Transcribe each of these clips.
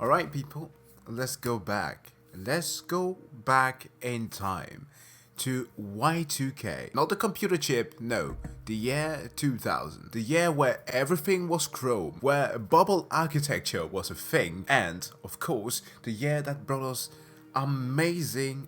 Alright people, let's go back. Let's go back in time to Y2K. Not the computer chip, no. The year 2000. The year where everything was chrome, where bubble architecture was a thing, and, of course, the year that brought us amazing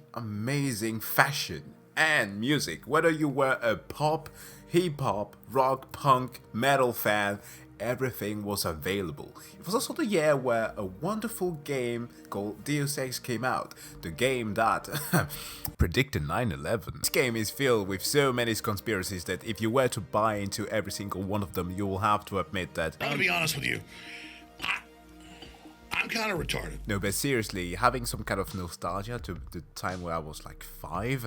fashion and music. Whether you were a pop, hip-hop, rock, punk, metal fan, everything was available. It was also the year where a wonderful game called Deus Ex came out. The game that predicted 9/11. This game is filled with so many conspiracies that if you were to buy into every single one of them, you will have to admit that I'm gonna be honest with you. I'm kind of retarded. No, but seriously, having some kind of nostalgia to the time where I was like 5,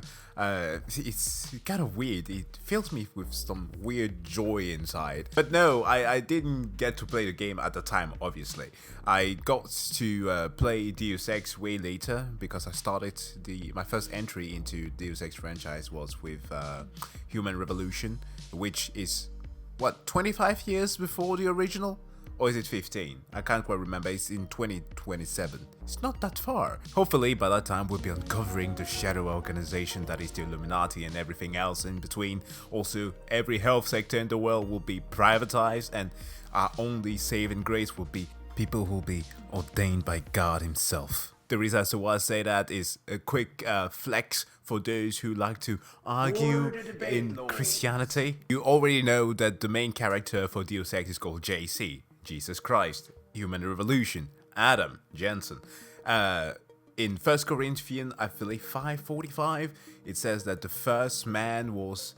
it's kind of weird. It fills me with some weird joy inside. But no, I didn't get to play the game at the time, obviously. I got to play Deus Ex way later because I started my first entry into Deus Ex franchise was with Human Revolution, which is, what, 25 years before the original? Or is it 15? I can't quite remember. It's in 2027. It's not that far. Hopefully by that time we'll be uncovering the shadow organization that is the Illuminati and everything else in between. Also, every health sector in the world will be privatized, and our only saving grace will be people who will be ordained by God himself. The reason as to why I say that is a quick flex for those who like to argue in Christianity. You already know that the main character for Deus Ex is called JC. Jesus Christ, Human Revolution, Adam, Jensen. In 1 Corinthians, I believe 5:45, it says that the first man was,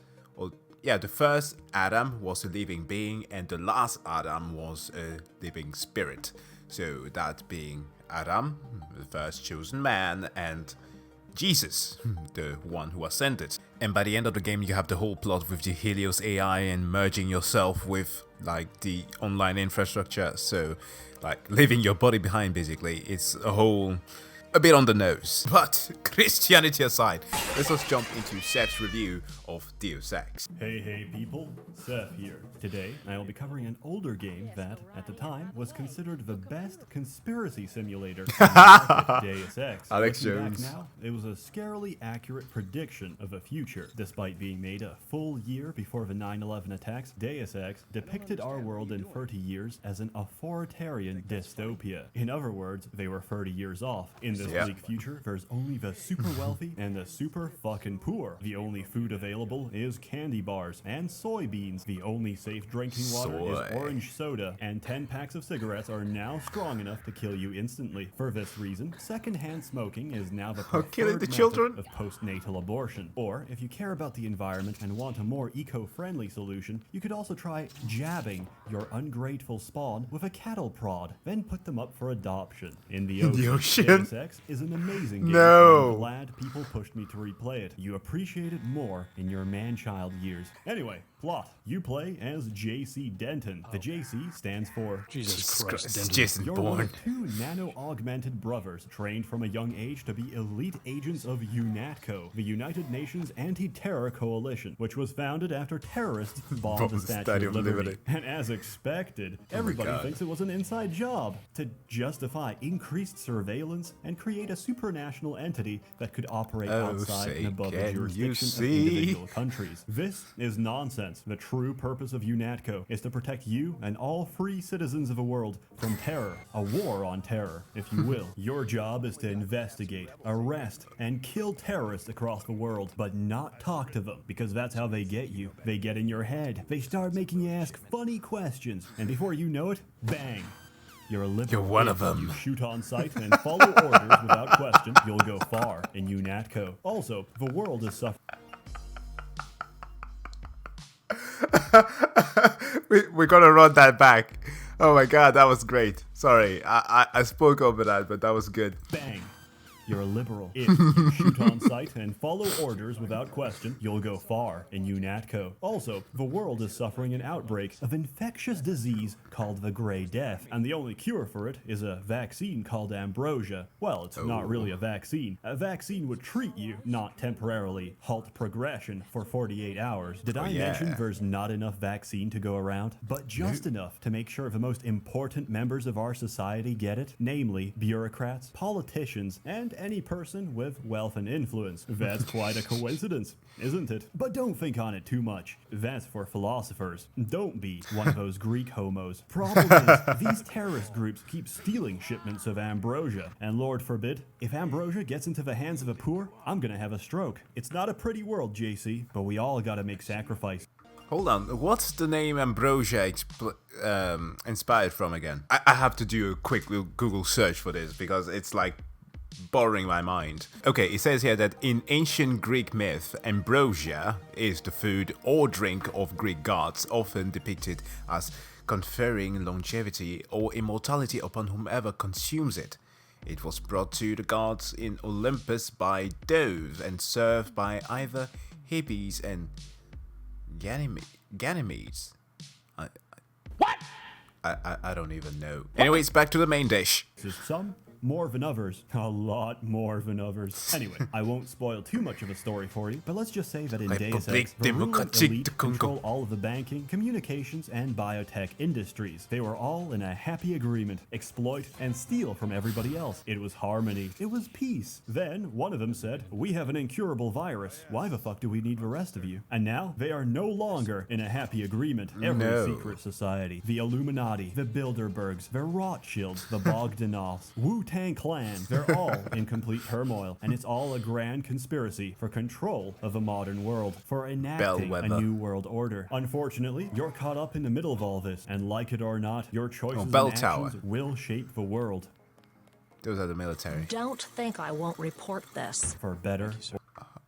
the first Adam was a living being and the last Adam was a living spirit. So that being Adam, the first chosen man, and Jesus, the one who ascended. And by the end of the game, you have the whole plot with the Helios AI and merging yourself with like the online infrastructure. So like leaving your body behind, basically. It's a bit on the nose. But Christianity aside, let's just jump into Seth's review of Deus Ex. Hey people, Seth here. Today, I will be covering an older game that, at the time, was considered the best conspiracy simulator in the market, Deus Ex. Alex Looking Jones. back now, it was a scarily accurate prediction of a future. Despite being made a full year before the 9/11 attacks, Deus Ex depicted our world in 30 years as an authoritarian dystopia. In other words, they were 30 years off. In this bleak future, there's only the super wealthy and the super fucking poor. The only food available is candy bars and soybeans. The only safe drinking water is orange soda, and 10 packs of cigarettes are now strong enough to kill you instantly. For this reason, secondhand smoking is now the preferred method of postnatal abortion. Or, if you care about the environment and want a more eco-friendly solution, you could also try jabbing your ungrateful spawn with a cattle prod, then put them up for adoption. In the ocean. Deus Ex is an amazing game. I'm glad people pushed me to replay it. You appreciate it more in your man-child years. Anyway, plot. You play as JC Denton. The JC stands for Jesus Christ, Denton. Jason You're Bourne. one of 2 nano-augmented brothers trained from a young age to be elite agents of UNATCO, the United Nations Anti-Terror Coalition, which was founded after terrorists bombed the Statue of Liberty. And as expected, everybody thinks it was an inside job to justify increased surveillance and create a supranational entity that could operate outside and above the jurisdiction of individual countries. This is nonsense. The true purpose of UNATCO is to protect you and all free citizens of the world from terror, a war on terror, if you will. Your job is to investigate, arrest, and kill terrorists across the world, but not talk to them, because that's how they get you. They get in your head. They start making you ask funny questions, and before you know it, bang! You're a liberal. You're one of them. You shoot on sight and follow orders without question. You'll go far in UNATCO. Also, the world is suffering. We're gonna run that back. Oh my god, that was great. Sorry, I spoke over that, but that was good. Bang! you're a liberal. If you shoot on sight and follow orders without question, you'll go far in UNATCO. Also, the world is suffering an outbreak of infectious disease called the Grey Death, and the only cure for it is a vaccine called ambrosia. Well, it's not really a vaccine. A vaccine would treat you, not temporarily halt progression for 48 hours. Did I mention there's not enough vaccine to go around? But just enough to make sure the most important members of our society get it, namely bureaucrats, politicians, and any person with wealth and influence. That's quite a coincidence, isn't it? But don't think on it too much. That's for philosophers. Don't be one of those Greek homos. Problem is, these terrorist groups keep stealing shipments of ambrosia, and Lord forbid, if ambrosia gets into the hands of a poor, I'm gonna have a stroke. It's not a pretty world, JC, but we all gotta make sacrifice. Hold on, what's the name ambrosia inspired from again? I have to do a quick Google search for this because it's like bothering my mind. Okay, it says here that in ancient Greek myth, ambrosia is the food or drink of Greek gods, often depicted as conferring longevity or immortality upon whomever consumes it. It was brought to the gods in Olympus by doves and served by either Hibis and Ganymedes. What? I don't even know. Anyways, back to the main dish. Some more than others. A lot more than others. Anyway, I won't spoil too much of a story for you, but let's just say that in Deus Ex, the ruling elite control all of the banking, communications, and biotech industries. They were all in a happy agreement, exploit and steal from everybody else. It was harmony. It was peace. Then, one of them said, we have an incurable virus. Why the fuck do we need the rest of you? And now, they are no longer in a happy agreement. Every secret society, the Illuminati, the Bilderbergs, the Rothschilds, the Bogdanovs, Wu-Tang Clan, they're all in complete turmoil, and it's all a grand conspiracy for control of the modern world, for enacting a new world order. Unfortunately, you're caught up in the middle of all this, and like it or not, your choices and actions will shape the world. Those are the military. Don't think I won't report this. For better.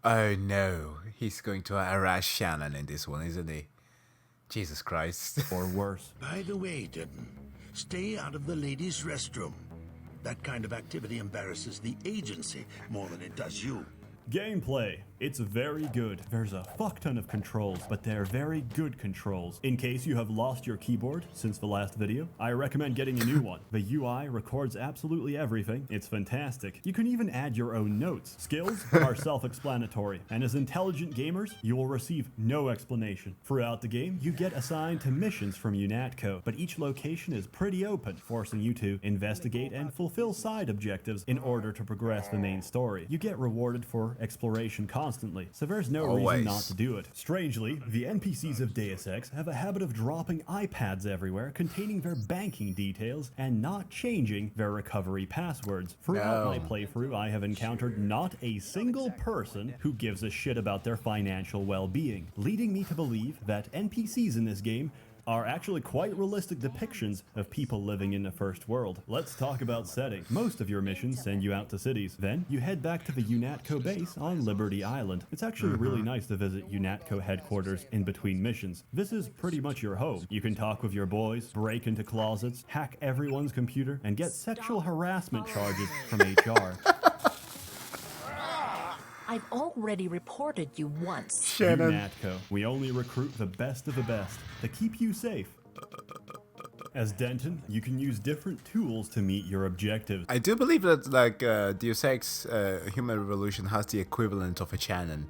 Oh no, he's going to harass Shannon in this one, isn't he? Jesus Christ. Or worse. By the way, Denton, stay out of the ladies' restroom. That kind of activity embarrasses the agency more than it does you. Gameplay. It's very good. There's a fuck ton of controls, but they're very good controls. In case you have lost your keyboard since the last video, I recommend getting a new one. The UI records absolutely everything. It's fantastic. You can even add your own notes. Skills are self-explanatory, and as intelligent gamers, you will receive no explanation. Throughout the game, you get assigned to missions from UNATCO, but each location is pretty open, forcing you to investigate and fulfill side objectives in order to progress the main story. You get rewarded for exploration constantly, so there's no reason not to do it. Strangely, the NPCs of Deus Ex have a habit of dropping iPads everywhere containing their banking details and not changing their recovery passwords. Throughout my playthrough, I have encountered not a single person who gives a shit about their financial well-being, leading me to believe that NPCs in this game are actually quite realistic depictions of people living in the first world. Let's talk about setting. Most of your missions send you out to cities. Then, you head back to the UNATCO base on Liberty Island. It's actually really nice to visit UNATCO headquarters in between missions. This is pretty much your home. You can talk with your boys, break into closets, hack everyone's computer, and get sexual harassment charges from HR. I've already reported you once. UNATCO. We only recruit the best of the best to keep you safe. As Denton, you can use different tools to meet your objectives. I do believe that like Deus Ex Human Revolution has the equivalent of a Shannon.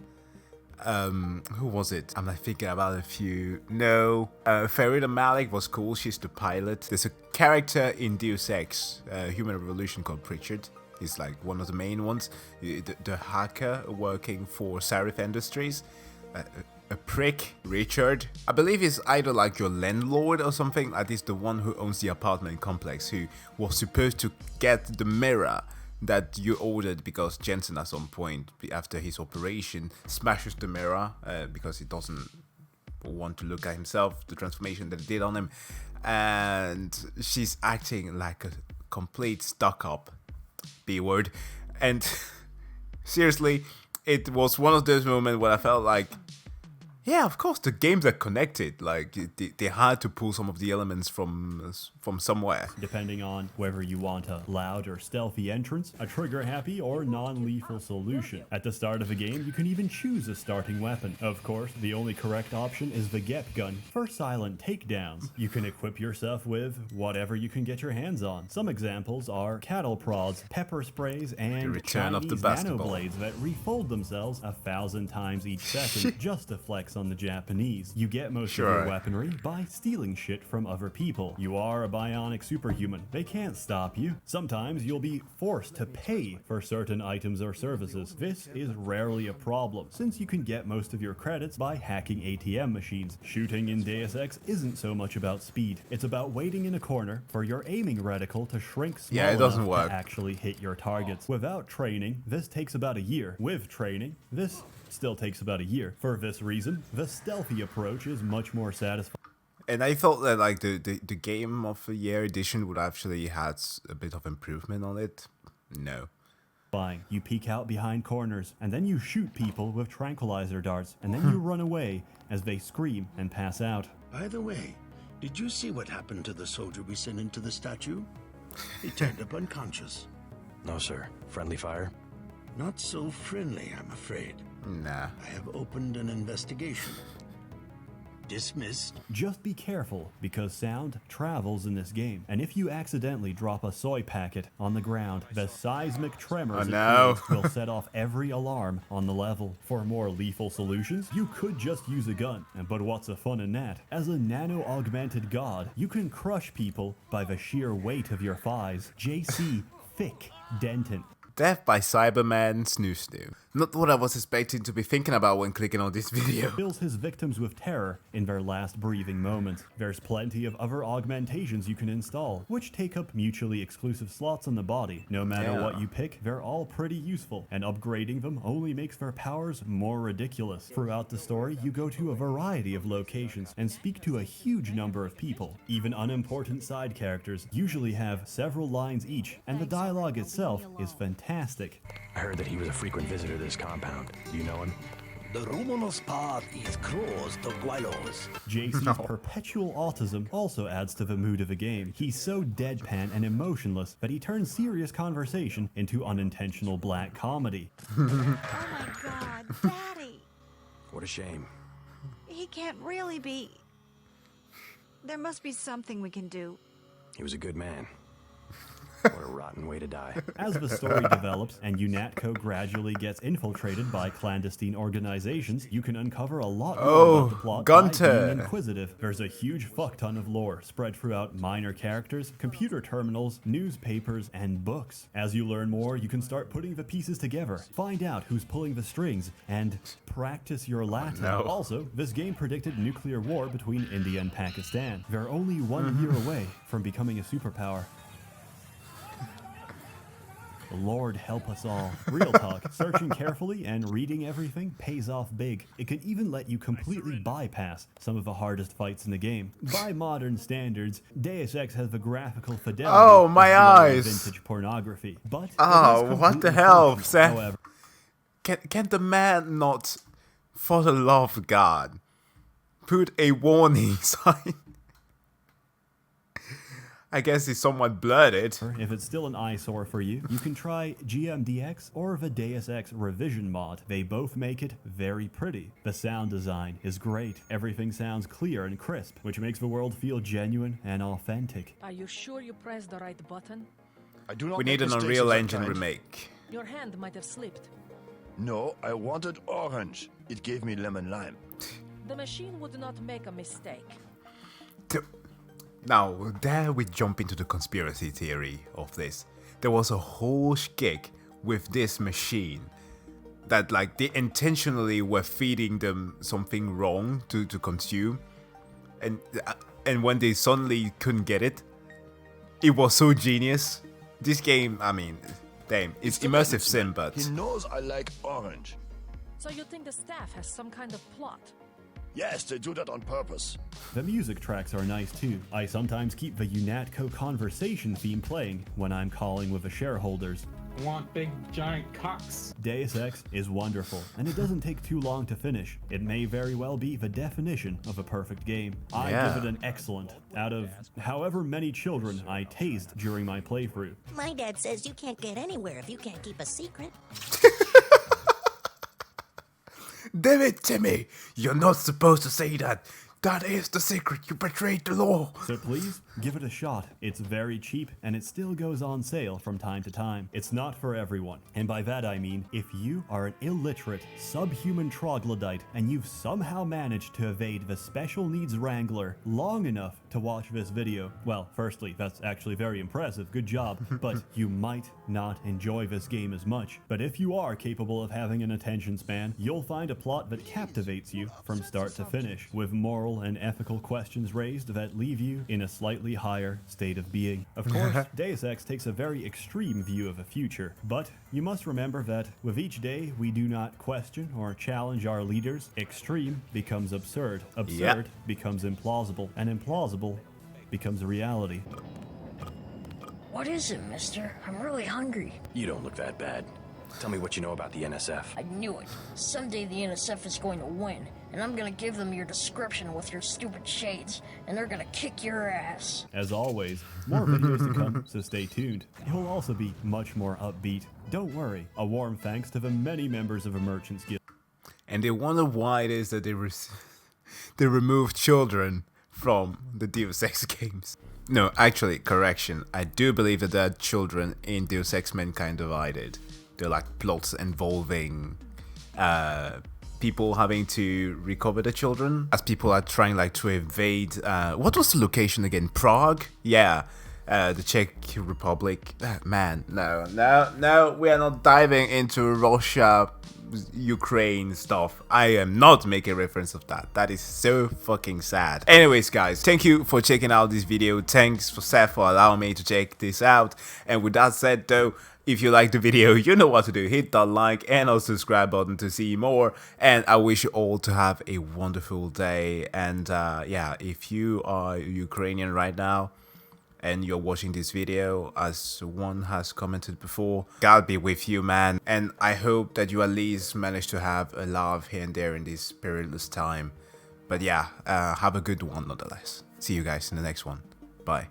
Who was it? I'm like thinking about a few. No, Farida Malik was cool. She's the pilot. There's a character in Deus Ex Human Revolution called Pritchard. He's like one of the main ones, the hacker working for Sarif Industries, a prick, Richard. I believe he's either like your landlord or something, at least the one who owns the apartment complex, who was supposed to get the mirror that you ordered because Jensen at some point after his operation smashes the mirror because he doesn't want to look at himself, the transformation that it did on him, and she's acting like a complete stuck-up B-word, and seriously, it was one of those moments where I felt like Yeah, of course, the games are connected. Like, they had to pull some of the elements from somewhere. Depending on whether you want a loud or stealthy entrance, a trigger-happy or non-lethal solution. At the start of a game, you can even choose a starting weapon. Of course, the only correct option is the Gep gun for silent takedowns. You can equip yourself with whatever you can get your hands on. Some examples are cattle prods, pepper sprays, and return of the Chinese basketball. nanoblades that refold themselves 1,000 times each second, just to flex on the Japanese. You get most of your weaponry by stealing shit from other people. You are a bionic superhuman. They can't stop you. Sometimes you'll be forced to pay for certain items or services. This is rarely a problem, since you can get most of your credits by hacking ATM machines. Shooting in Deus Ex isn't so much about speed. It's about waiting in a corner for your aiming reticle to shrink small it doesn't enough work. to actually hit your targets. Without training, this takes about a year. With training, this still takes about a year. For this reason, the stealthy approach is much more satisfying. And I thought that like the Game of the Year edition would actually had a bit of improvement on it. No. You peek out behind corners, and then you shoot people with tranquilizer darts, and then you run away as they scream and pass out. By the way, did you see what happened to the soldier we sent into the statue? He turned up unconscious. No, sir. Friendly fire? Not so friendly, I'm afraid. Nah. I have opened an investigation. Dismissed. Just be careful, because sound travels in this game, and if you accidentally drop a soy packet on the ground, the seismic tremors it creates will set off every alarm on the level. For more lethal solutions, you could just use a gun, but what's the fun in that? As a nano-augmented god, you can crush people by the sheer weight of your thighs. J.C. Thick Denton. Death by Cyberman Snoo Snoo. Not what I was expecting to be thinking about when clicking on this video. Fills his victims with terror in their last breathing moments. There's plenty of other augmentations you can install, which take up mutually exclusive slots on the body. No matter what you pick, they're all pretty useful, and upgrading them only makes their powers more ridiculous. Throughout the story, you go to a variety of locations and speak to a huge number of people. Even unimportant side characters usually have several lines each, and the dialogue itself is fantastic. I heard that he was a frequent visitor to this compound. Do you know him? The Romanos path is closed to Guilos. JC's perpetual autism also adds to the mood of the game. He's so deadpan and emotionless that he turns serious conversation into unintentional black comedy. Oh my God, Daddy! What a shame. He can't really be. There must be something we can do. He was a good man. What a rotten way to die. As the story develops and UNATCO gradually gets infiltrated by clandestine organizations, you can uncover a lot more about the plot Gunter. by being inquisitive. There's a huge fuckton of lore spread throughout minor characters, computer terminals, newspapers, and books. As you learn more, you can start putting the pieces together, find out who's pulling the strings, and practice your Latin. Also, this game predicted nuclear war between India and Pakistan. They're only 1 year away from becoming a superpower. Lord help us all. Real talk, searching carefully and reading everything pays off big. It can even let you completely bypass some of the hardest fights in the game. By modern standards, Deus Ex has the graphical fidelity Oh, my of eyes. vintage pornography. But Oh, what the hell, Seth? Seth? However, Can the man not, for the love of God, put a warning sign? I guess it's somewhat blurted. if it's still an eyesore for you, you can try GMDX or the Deus Ex Revision mod. They both make it very pretty. The sound design is great. Everything sounds clear and crisp, which makes the world feel genuine and authentic. Are you sure you pressed the right button? I do not We make need an mistakes Unreal of that Engine kind. remake. Your hand might have slipped. No, I wanted orange. It gave me lemon lime. The machine would not make a mistake. Now, there we jump into the conspiracy theory of this. There was a whole gig with this machine that like they intentionally were feeding them something wrong to consume, and when they suddenly couldn't get it, it was so genius. This game, I mean, damn, it's the immersive businessman. sim, but He knows I like orange. So you think the staff has some kind of plot? Yes, they do that on purpose. The music tracks are nice too. I sometimes keep the UNATCO conversation theme playing when I'm calling with the shareholders. want big giant cocks. Deus Ex is wonderful, and it doesn't take too long to finish. It may very well be the definition of a perfect game. I give it an excellent out of however many children I tased during my playthrough. My dad says you can't get anywhere if you can't keep a secret. Damn it, Timmy! You're not supposed to say that! That is the secret! You betrayed the law! So please, give it a shot. It's very cheap, and it still goes on sale from time to time. It's not for everyone, and by that I mean, if you are an illiterate, subhuman troglodyte, and you've somehow managed to evade the special needs wrangler long enough to watch this video, well, firstly, that's actually very impressive, good job, but you might not enjoy this game as much. But if you are capable of having an attention span, you'll find a plot that captivates you from start to finish, with moral and ethical questions raised that leave you in a slightly higher state of being. Of course, Deus Ex takes a very extreme view of the future, but you must remember that with each day we do not question or challenge our leaders, extreme becomes absurd, absurd becomes implausible, and implausible becomes a reality. What is it, mister? I'm really hungry. You don't look that bad. Tell me what you know about the NSF. I knew it. Someday the NSF is going to win, and I'm gonna give them your description with your stupid shades, and they're gonna kick your ass. As always, more videos to come, so stay tuned. It will also be much more upbeat. Don't worry. A warm thanks to the many members of a Merchants Guild. And they wonder why it is that they removed children from the Deus Ex games. No, actually, correction. I do believe that there are children in Deus Ex Mankind Divided. They're like plots involving people having to recover the children as people are trying like to evade what was the location again? Prague? Yeah, the Czech Republic. Man, no, we are not diving into Russia, Ukraine stuff. I am not making reference of that. That is so fucking sad. Anyways, guys, thank you for checking out this video. Thanks for Seth for allowing me to check this out. And with that said though, if you liked the video, you know what to do. Hit that like and also subscribe button to see more. And I wish you all to have a wonderful day. And yeah, if you are Ukrainian right now and you're watching this video, as one has commented before, God be with you, man. And I hope that you at least manage to have a laugh here and there in this perilous time. But yeah, have a good one nonetheless. See you guys in the next one. Bye.